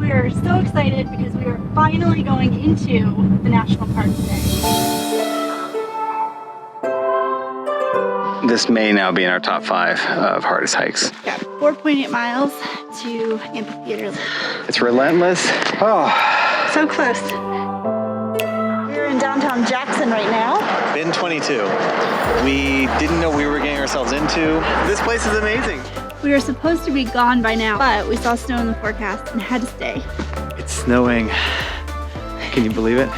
we are so excited because we are finally going into the national park today. This may now be in our top 5 of hardest hikes. Got 4.8 miles to Amphitheater. It's relentless. Oh. So close. We're in downtown Jackson right now. Bin 22. We didn't know we were getting ourselves into. This place is amazing. We were supposed to be gone by now, but we saw snow in the forecast and had to stay. It's snowing. Can you believe it?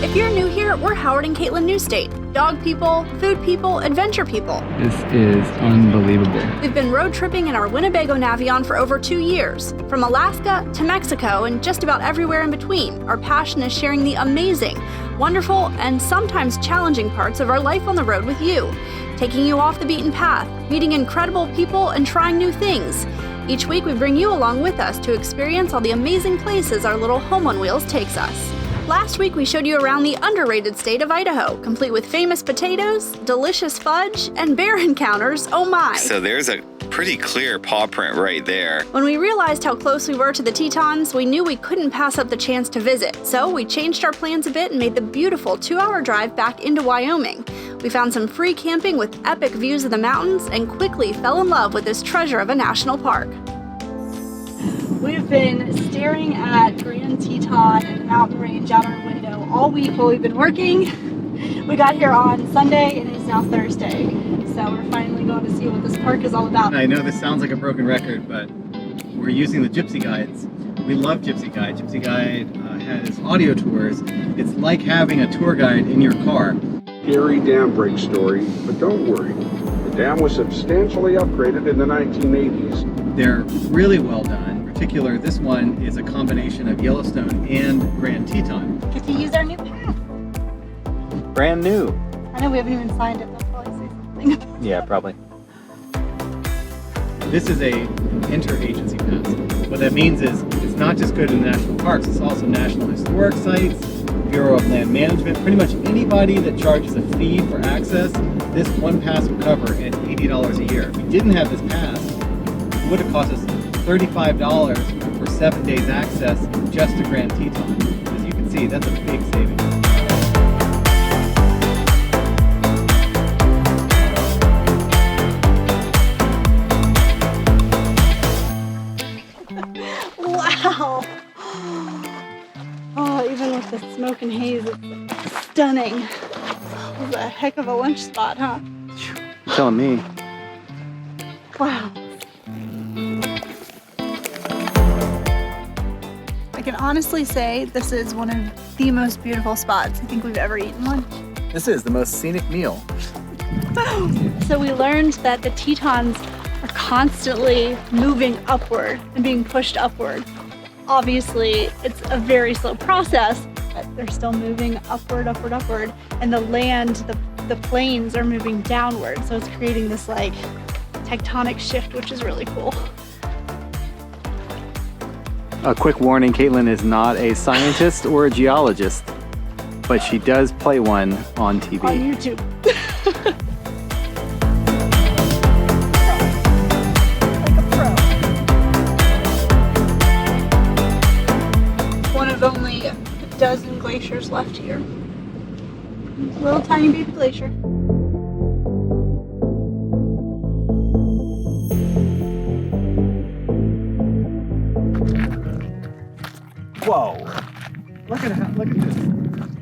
If you're new here, we're Howard and Caitlin Newstate. Dog people, food people, adventure people. This is unbelievable. We've been road tripping in our Winnebago Navion for over 2 years. From Alaska to Mexico and just about everywhere in between, our passion is sharing the amazing, wonderful, and sometimes challenging parts of our life on the road with you. Taking you off the beaten path, meeting incredible people, and trying new things. Each week we bring you along with us to experience all the amazing places our little home on wheels takes us. Last week we showed you around the underrated state of Idaho, complete with famous potatoes, delicious fudge, and bear encounters, oh my. So there's a pretty clear paw print right there. When we realized how close we were to the Tetons, we knew we couldn't pass up the chance to visit, so we changed our plans a bit and made the beautiful 2-hour drive back into Wyoming. We found some free camping with epic views of the mountains and quickly fell in love with this treasure of a national park. We've been staring at Grand Teton and the mountain range out our window all week while we've been working. We got here on Sunday and it's now Thursday, so we're finally going to see what this park is all about. I know this sounds like a broken record, but we're using the Gypsy guides. We love Gypsy Guide. Gypsy Guide has audio tours. It's like having a tour guide in your car. Scary dam break story, but don't worry. The dam was substantially upgraded in the 1980s. They're really well done. In particular, this one is a combination of Yellowstone and Grand Teton. Get to use our new path. Brand new. I know we haven't even signed it, they'll probably say something. Yeah, probably. This is a interagency pass. What that means is it's not just good in national parks, it's also national historic sites, Bureau of Land Management, pretty much anybody that charges a fee for access, this one pass would cover at $80 a year. If we didn't have this pass, it would have cost us $35 for 7 days access just to Grand Teton. As you can see, that's a big savings. Wow! Oh, even with the smoke and haze, it's stunning. This is a heck of a lunch spot, huh? You're telling me. Wow. I can honestly say this is one of the most beautiful spots I think we've ever eaten lunch. This is the most scenic meal. So we learned that the Tetons are constantly moving upward and being pushed upward. Obviously, it's a very slow process, but they're still moving upward, upward, upward. And the land, the plains are moving downward. So it's creating this like tectonic shift, which is really cool. A quick warning, Caitlin is not a scientist or a geologist, but she does play one on TV. On YouTube. Like a pro. One of only a dozen glaciers left here. Little tiny baby glacier. Whoa! Look at this.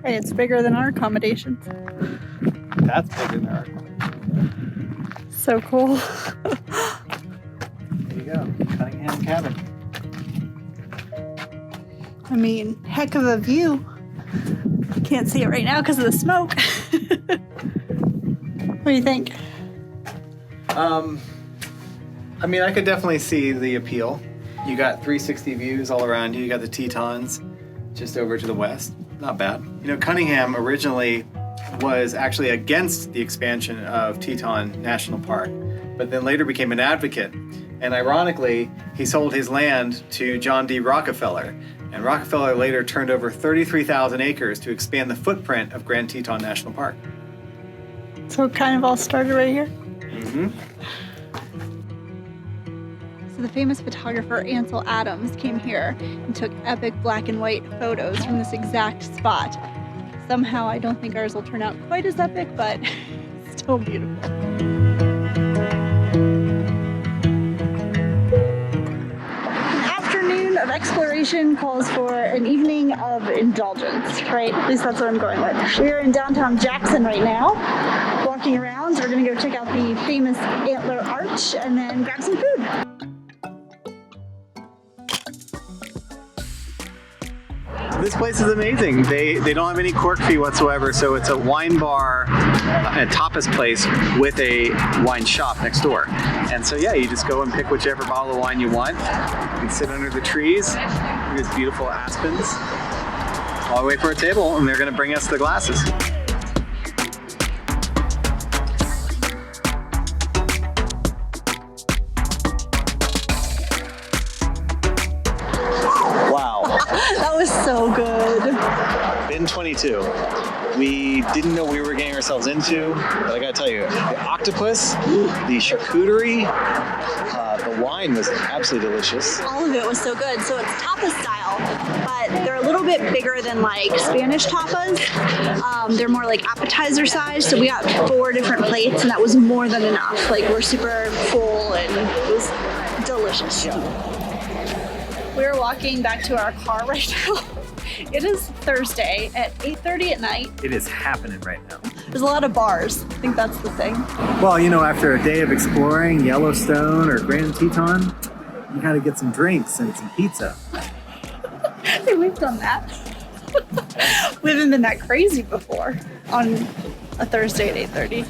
Hey, it's bigger than our accommodations. That's bigger than our. So cool. There you go, Cunningham cabin. I mean, heck of a view. Can't see it right now because of the smoke. What do you think? I mean, I could definitely see the appeal. You got 360 views all around you. You got the Tetons just over to the west. Not bad. You know, Cunningham originally was actually against the expansion of Teton National Park, but then later became an advocate. And ironically, he sold his land to John D. Rockefeller. And Rockefeller later turned over 33,000 acres to expand the footprint of Grand Teton National Park. So it kind of all started right here? Mm-hmm. So the famous photographer Ansel Adams came here and took epic black and white photos from this exact spot. Somehow I don't think ours will turn out quite as epic, but still beautiful. Of exploration calls for an evening of indulgence, right? At least that's what I'm going with. We're in downtown Jackson right now, walking around. So we're gonna go check out the famous Antler Arch and then grab some food. This place is amazing. They don't have any cork fee whatsoever, so it's a wine bar, a tapas place with a wine shop next door. And so yeah, you just go and pick whichever bottle of wine you want. You can sit under the trees, these beautiful aspens, while we wait for a table, and they're gonna bring us the glasses. That was so good. Bin 22. We didn't know we were getting ourselves into, but I gotta tell you, the octopus, the charcuterie, the wine was absolutely delicious. All of it was so good. So it's tapas style, but they're a little bit bigger than like Spanish tapas. They're more like appetizer size. So we got 4 different plates, and that was more than enough. Like we're super full, and it was delicious. We're walking back to our car right now. It is Thursday at 8:30 at night. It is happening right now. There's a lot of bars. I think that's the thing. Well, you know, after a day of exploring Yellowstone or Grand Teton, you gotta get some drinks and some pizza. Hey, we've done that. We haven't been that crazy before on a Thursday at 8:30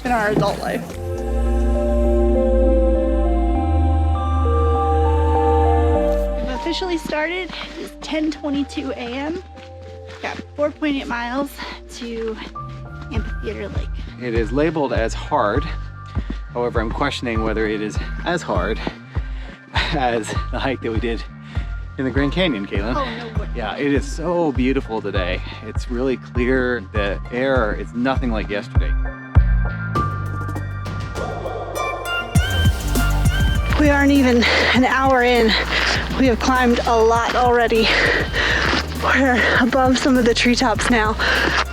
in our adult life. Officially started. It's 10:22 a.m. Got 4.8 miles to Amphitheater Lake. It is labeled as hard. However, I'm questioning whether it is as hard as the hike that we did in the Grand Canyon, Caitlin. Oh, no way. Yeah, it is so beautiful today. It's really clear. The air is nothing like yesterday. We aren't even an hour in. We have climbed a lot already. We're above some of the treetops now.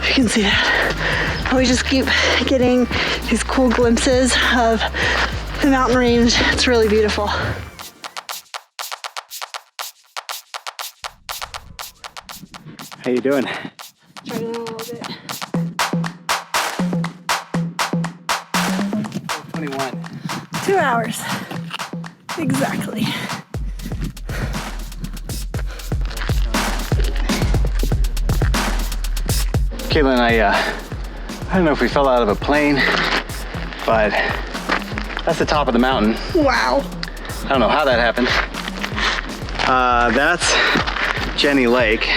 You can see that. We just keep getting these cool glimpses of the mountain range. It's really beautiful. How you doing? Struggling a little bit. 21. 2 hours. Exactly. Caitlin, I don't know if we fell out of a plane, but that's the top of the mountain. Wow. I don't know how that happened. That's Jenny Lake.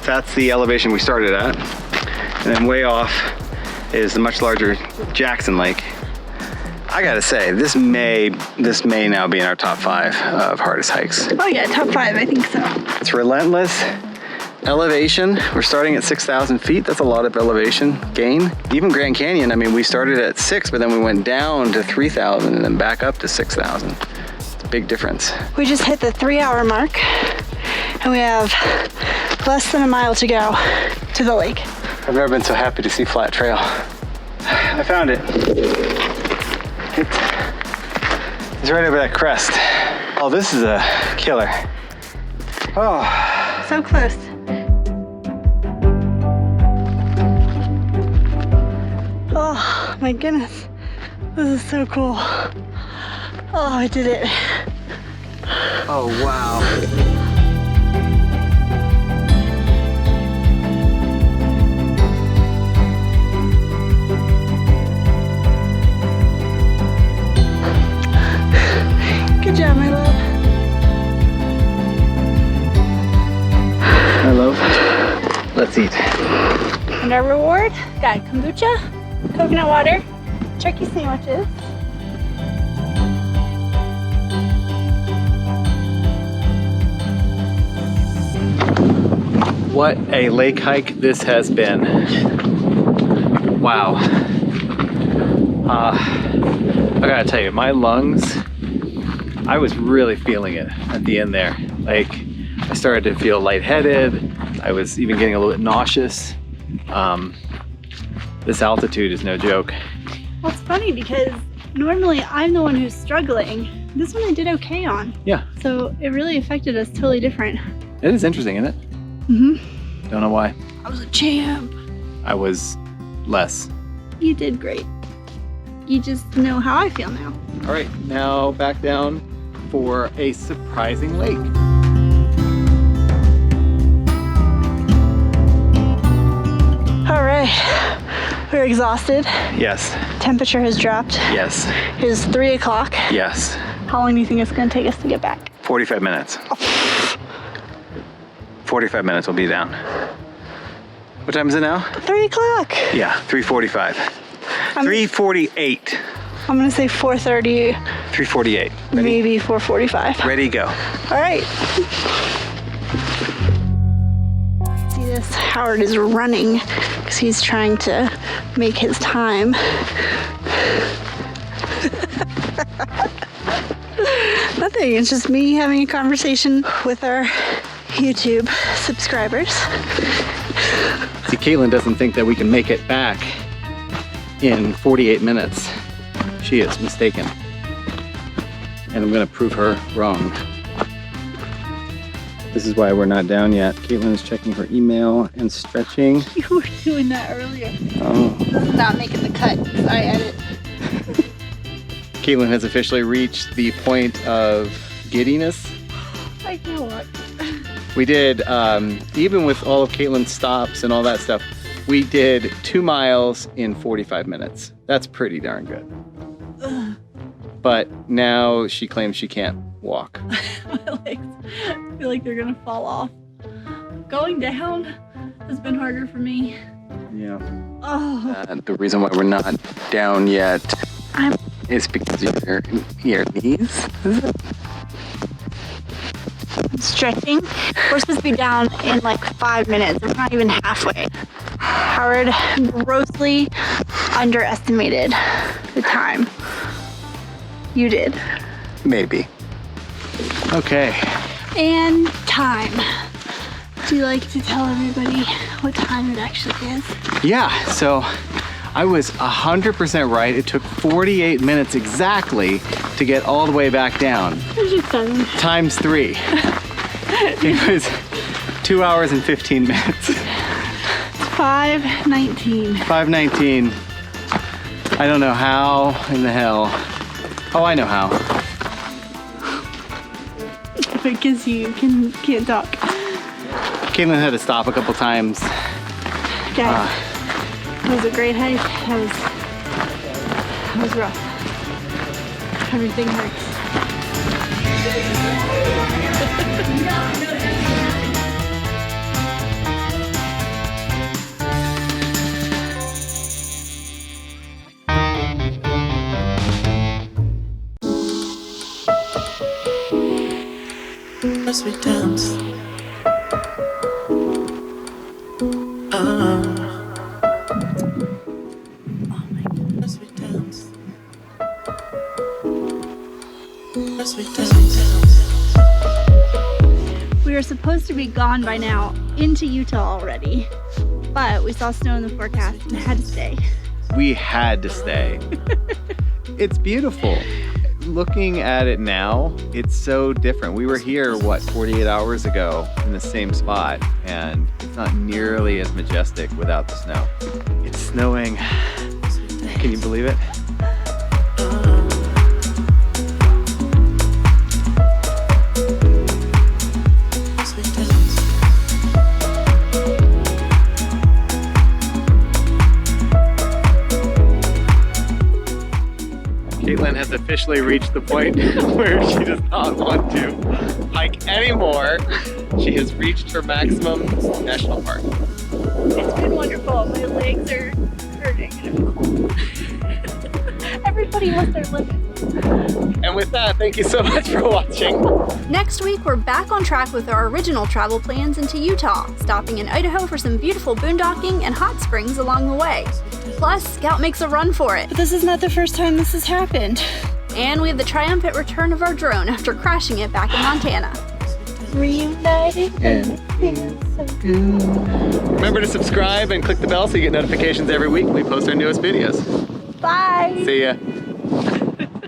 That's the elevation we started at. And then way off is the much larger Jackson Lake. I gotta say, this may now be in our top 5 of hardest hikes. Oh yeah, top 5, I think so. It's relentless elevation. We're starting at 6,000 feet. That's a lot of elevation gain. Even Grand Canyon, I mean, we started at 6, but then we went down to 3,000 and then back up to 6,000. It's a big difference. We just hit the 3-hour mark and we have less than a mile to go to the lake. I've never been so happy to see flat trail. I found it. It's right over that crest. Oh, this is a killer. Oh. So close. Oh my goodness. This is so cool. Oh, I did it. Oh, wow. Good job, my love. My love, let's eat. And our reward, got kombucha, coconut water, turkey sandwiches. What a lake hike this has been. Wow. I gotta tell you, my lungs I was really feeling it at the end there. Like, I started to feel lightheaded. I was even getting a little bit nauseous. This altitude is no joke. Well, it's funny because normally I'm the one who's struggling. This one I did okay on. Yeah. So it really affected us totally different. It is interesting, isn't it? Mm-hmm. Don't know why. I was a champ. I was less. You did great. You just know how I feel now. All right, now back down for a surprising lake. All right, we're exhausted. Yes. Temperature has dropped. Yes. It is 3 o'clock. Yes. How long do you think it's gonna take us to get back? 45 minutes. 45 minutes, we'll be down. What time is it now? 3 o'clock. Yeah, 3:45. 3:48. I'm gonna say 4:30, 3:48. Ready? maybe 4:45. Ready, go. All right. See this? Howard is running because he's trying to make his time. Nothing, it's just me having a conversation with our YouTube subscribers. See, Caitlin doesn't think that we can make it back in 48 minutes. She is mistaken. And I'm gonna prove her wrong. This is why we're not down yet. Caitlin is checking her email and stretching. You were doing that earlier. Oh. This is not making the cut because I edit. Caitlin has officially reached the point of giddiness. I know what. We did, even with all of Caitlin's stops and all that stuff, we did 2 miles in 45 minutes. That's pretty darn good. But now she claims she can't walk. My legs feel like they're gonna fall off. Going down has been harder for me. Yeah. Oh. The reason why we're not down yet I'm is because of your knees. stretching. We're supposed to be down in like 5 minutes. We're not even halfway. Howard grossly underestimated the time. You did. Maybe. Okay. And time. Do you like to tell everybody what time it actually is? Yeah, so I was 100% right. It took 48 minutes exactly to get all the way back down. Times 3. It was 2 hours and 15 minutes. 5:19. 5:19. I don't know how in the hell. Oh, I know how. Because you can't talk. Caitlin had to stop a couple times. Guys, it was a great hike. That was rough. Everything hurts. As we dance, as we dance, as we dance. We were supposed to be gone by now into Utah already, but we saw snow in the forecast and had to stay. We had to stay. It's beautiful. Looking at it now, it's so different. We were here, 48 hours ago in the same spot, and it's not nearly as majestic without the snow. It's snowing. Can you believe it? Caitlin has officially reached the point where she does not want to hike anymore. She has reached her maximum national park. It's been wonderful. My legs are hurting and I'm cold. Everybody has their limit. And with that, thank you so much for watching. Next week, we're back on track with our original travel plans into Utah, stopping in Idaho for some beautiful boondocking and hot springs along the way. Plus, Scout makes a run for it. But this is not the first time this has happened. And we have the triumphant return of our drone after crashing it back in Montana. Reunited. And remember to subscribe and click the bell so you get notifications every week when we post our newest videos. Bye. See ya.